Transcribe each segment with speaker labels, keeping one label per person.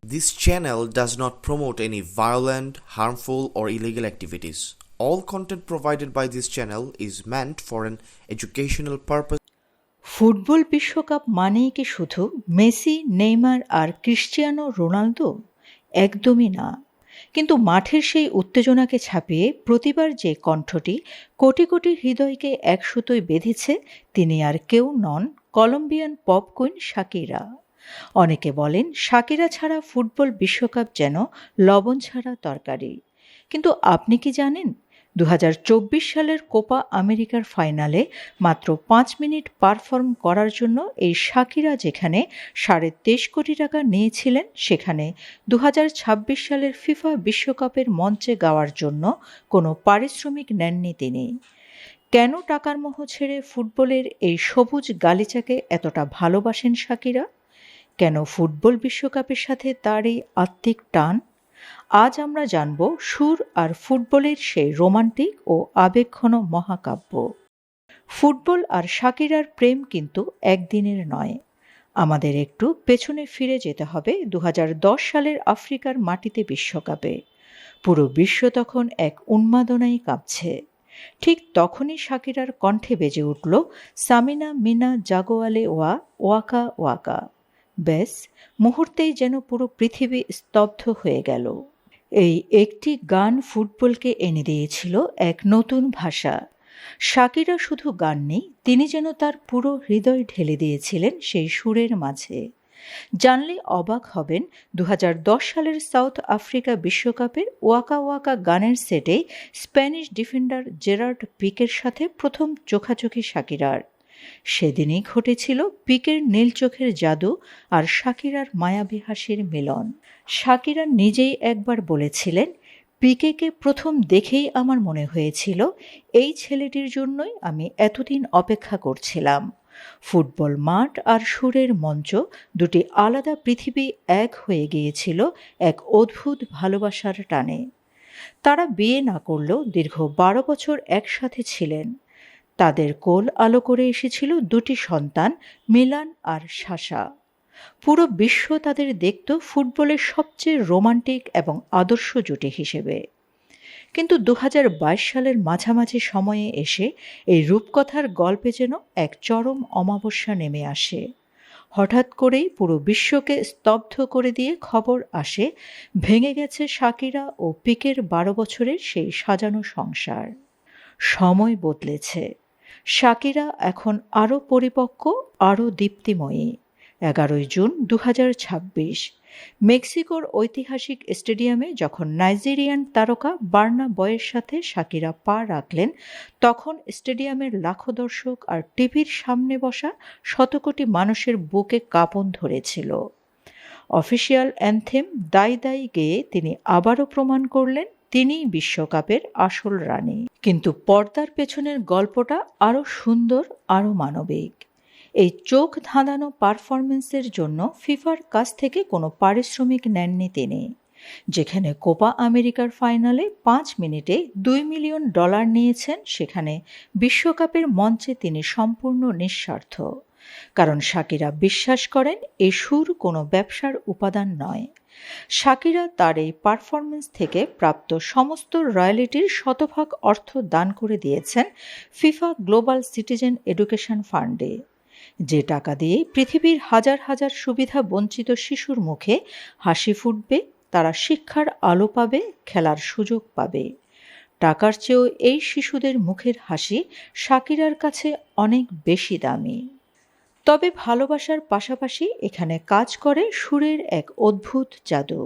Speaker 1: This channel does not promote any violent, harmful, or illegal activities. All content provided by this channel is meant for an educational purpose.
Speaker 2: Football বিশ্বকাপ মানেই কি শুধু Messi, Neymar আর Cristiano Ronaldo? একদমই না। কিন্তু মাঠের সেই উত্তেজনাকে ছাপিয়ে প্রতিবার যে কণ্ঠটি কোটি কোটি হৃদয়কে এক সুতোয় বেঁধেছে, তিনি আর কেউ নন কলম্বিয়ান পপ কুইন শাকিরা। অনেকে বলেন শাকিরা ছাড়া ফুটবল বিশ্বকাপ যেন লবণ ছাড়া তরকারি। কিন্তু আপনি কি জানেন 2024 সালের কোপা আমেরিকার ফাইনালে মাত্র 5 মিনিট পারফর্ম করার জন্য এই শাকিরা যেখানে 23.5 কোটি টাকা নিয়েছিলেন, সেখানে 2026 সালের ফিফা বিশ্বকাপের মঞ্চে গাওয়ার জন্য কোনো পারিশ্রমিক নেননি তিনি। কেন টাকার মোহ ছেড়ে ফুটবলের এই সবুজ গালিচাকে এতটা ভালোবাসেন শাকিরা? কেন ফুটবল বিশ্বকাপের সাথে তার এই আত্মিক টান? আজ আমরা জানব সুর আর ফুটবলের সেই রোমান্টিক ও আবেগঘন মহাকাব্য। ফুটবল আর শাকিরার প্রেম কিন্তু একদিনের নয়। আমাদের একটু পেছনে ফিরে যেতে হবে 2010 সালের আফ্রিকার মাটিতে বিশ্বকাপে। পুরো বিশ্ব তখন এক উন্মাদনায় কাঁপছে। ঠিক তখনই শাকিরার কণ্ঠে বেজে উঠল সামিনা মিনা জাগোয়ালে ওয়াকা ওয়াকা। ব্যাস, মুহূর্তেই যেন পুরো পৃথিবী স্তব্ধ হয়ে গেল। এই একটি গান ফুটবলকে এনে দিয়েছিল এক নতুন ভাষা। শাকিরা শুধু গান নেই, তিনি যেন তার পুরো হৃদয় ঢেলে দিয়েছিলেন সেই সুরের মাঝে। জানলে অবাক হবেন, 2010 সালের সাউথ আফ্রিকা বিশ্বকাপের ওয়াকা ওয়াকা গানের সেটে স্প্যানিশ ডিফেন্ডার জেরার্ড পিকের সাথে প্রথম চোখাচোখি শাকিরার। সেদিনই ঘটেছিল পিকের নীল চোখের জাদু আর শাকিরার মায়াবী হাসির মিলন। শাকিরা নিজেই একবার বলেছিলেন, পিকেকে প্রথম দেখেই আমার মনে হয়েছিল এই ছেলেটির জন্যই আমি এতদিন অপেক্ষা করছিলাম। ফুটবল মাঠ আর সুরের মঞ্চ, দুটি আলাদা পৃথিবী এক হয়ে গিয়েছিল এক অদ্ভুত ভালোবাসার টানে। তারা বিয়ে না করলেও দীর্ঘ 12 বছর একসাথে ছিলেন। তাদের কোল আলো করে এসেছিল দুটি সন্তান, মিলান আর সাশা। পুরো বিশ্ব তাদের দেখত ফুটবলের সবচেয়ে রোমান্টিক এবং আদর্শ জুটি হিসেবে। কিন্তু 2022 সালের মাঝামাঝি সময়ে এসে এই রূপকথার গল্পে যেন এক চরম অমাবস্যা নেমে আসে। হঠাৎ করেই পুরো বিশ্বকে স্তব্ধ করে দিয়ে খবর আসে, ভেঙে গেছে শাকিরা ও পিকের 12 বছরের সেই সাজানো সংসার। সময় বদলেছে। শাকিরা এখন আরও পরিপক্ক, আরও দীপ্তিময়ী। 11 জুন 2026 মেক্সিকোর ঐতিহাসিক স্টেডিয়ামে যখন নাইজেরিয়ান তারকা বার্না বয়ের সাথে শাকিরা পা রাখলেন, তখন স্টেডিয়ামের লাখো দর্শক আর টিভির সামনে বসা শত কোটি মানুষের বুকে কাঁপন ধরেছিল। অফিসিয়াল অ্যানথেম দাই দাই গেয়ে তিনি আবারও প্রমাণ করলেন তিনিই বিশ্বকাপের আসল রানী। কিন্তু পর্দার পেছনের গল্পটা আরও সুন্দর, আরও মানবিক। এই চোখ ধাঁধানো পারফরমেন্সের জন্য ফিফার কাছ থেকে কোনো পারিশ্রমিক নেননি তিনি। যেখানে কোপা আমেরিকার ফাইনালে 5 মিনিটে $2 মিলিয়ন নিয়েছেন, সেখানে বিশ্বকাপের মঞ্চে তিনি সম্পূর্ণ নিঃস্বার্থ। কারণ শাকিরা বিশ্বাস করেন এই সুর কোনো ব্যবসার উপাদান নয়। শাকিরা তার এই পারফরমেন্স থেকে প্রাপ্ত সমস্ত রয়্যালিটির 100% অর্থ দান করে দিয়েছেন ফিফা গ্লোবাল সিটিজেন এডুকেশন ফান্ডে। যে টাকা দিয়ে পৃথিবীর হাজার হাজার সুবিধা বঞ্চিত শিশুর মুখে হাসি ফুটবে, তারা শিক্ষার আলো পাবে, খেলার সুযোগ পাবে। টাকার চেয়েও এই শিশুদের মুখের হাসি শাকিরার কাছে অনেক বেশি দামি। তবে ভালোবাসার পাশাপাশি এখানে কাজ করে সুরের এক অদ্ভুত জাদু।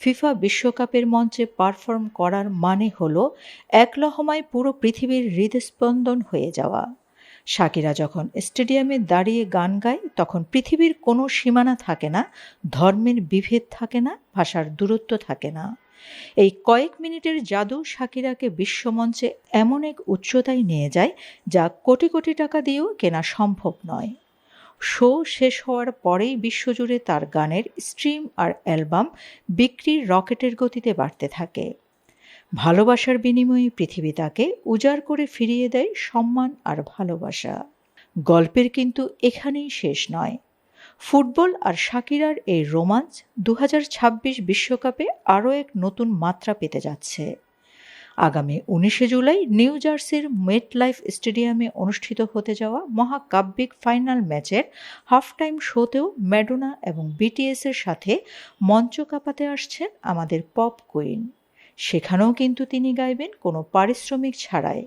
Speaker 2: ফিফা বিশ্বকাপের মঞ্চে পারফর্ম করার মানে হলো এক লহমায় পুরো পৃথিবীর হৃদস্পন্দন হয়ে যাওয়া। শাকিরা যখন স্টেডিয়ামে দাঁড়িয়ে গান গায়, তখন পৃথিবীর কোনো সীমানা থাকে না, ধর্মের বিভেদ থাকে না, ভাষার দূরত্ব থাকে না। এই কয়েক মিনিটের জাদু শাকিরাকে বিশ্বমঞ্চে এমন এক উচ্চতায় নিয়ে যায় যা কোটি কোটি টাকা দিয়েও কেনা সম্ভব নয়। শো শেষ হওয়ার পরেই বিশ্বজুড়ে তার গানের স্ট্রিম আর অ্যালবাম বিক্রির রকেটের গতিতে বাড়তে থাকে। ভালোবাসার বিনিময়ে পৃথিবী তাকে উজাড় করে ফিরিয়ে দেয় সম্মান আর ভালোবাসা। গল্পের কিন্তু এখানেই শেষ নয়। ফুটবল আর শাকিরার এই রোমাঞ্চ 2026 বিশ্বকাপে আরও এক নতুন মাত্রা পেতে যাচ্ছে। আগামী 19 জুলাই নিউ জার্সির মেটলাইফ স্টেডিয়ামে অনুষ্ঠিত হতে যাওয়া মহাকাব্যিক ফাইনাল ম্যাচের হাফ টাইম শোতেও ম্যাডোনা এবং বিটিএসের সাথে মঞ্চ কাঁপাতে আসছেন আমাদের পপ কুইন। সেখানেও কিন্তু তিনি গাইবেন কোনো পারিশ্রমিক ছাড়াই,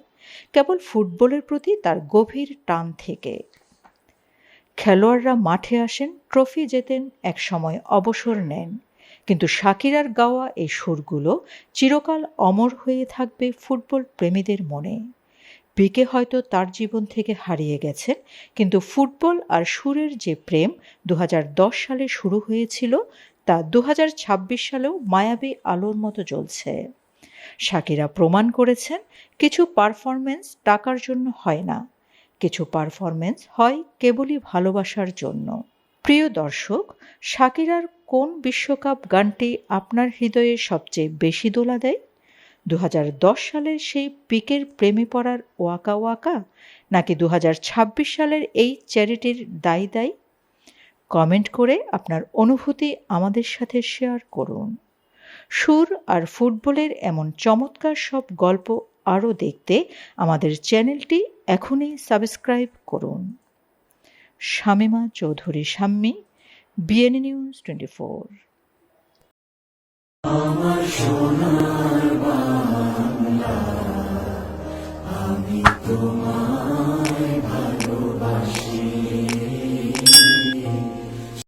Speaker 2: কেবল ফুটবলের প্রতি তার গভীর টান থেকে। খেলোয়াড়রা মাঠে আসেন, ট্রফি জেতেন, একসময় অবসর নেন, কিন্তু শাকিরার গাওয়া এই সুরগুলো চিরকাল অমর হয়ে থাকবে ফুটবল প্রেমীদের মনে। পিকে হয়তো তার জীবন থেকে হারিয়ে গেছেন, কিন্তু ফুটবল আর সুরের যে প্রেম 2010 সালে শুরু হয়েছিল তা 2026 সালেও মায়াবী আলোর মতো জ্বলছে। শাকিরা প্রমাণ করেছেন কিছু পারফরমেন্স টাকার জন্য হয় না, কিছু পারফরমেন্স হয় কেবলই ভালোবাসার জন্য। প্রিয় দর্শক, শাকিরার কোন বিশ্বকাপ গানটি আপনার হৃদয়ে সবচেয়ে বেশি দোলা দেয়? 2010 সালের সেই পিকের প্রেমে পড়ার ওয়াকা ওয়াকা, নাকি 2026 সালের এই চ্যারিটির দায়ী দায়ী? কমেন্ট করে আপনার অনুভূতি আমাদের সাথে শেয়ার করুন। সুর আর ফুটবলের এমন চমৎকার সব গল্প আরও দেখতে আমাদের চ্যানেলটি এখনই সাবস্ক্রাইব করুন। Shamima Chowdhury Shammi, BNA news 24।